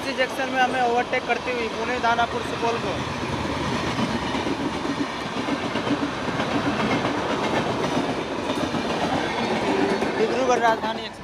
इसी जंक्शन में हमें ओवरटेक करती हुई पुणे दानापुर सुपौल को डिब्रूगढ़ राजधानी एक्सप्रेस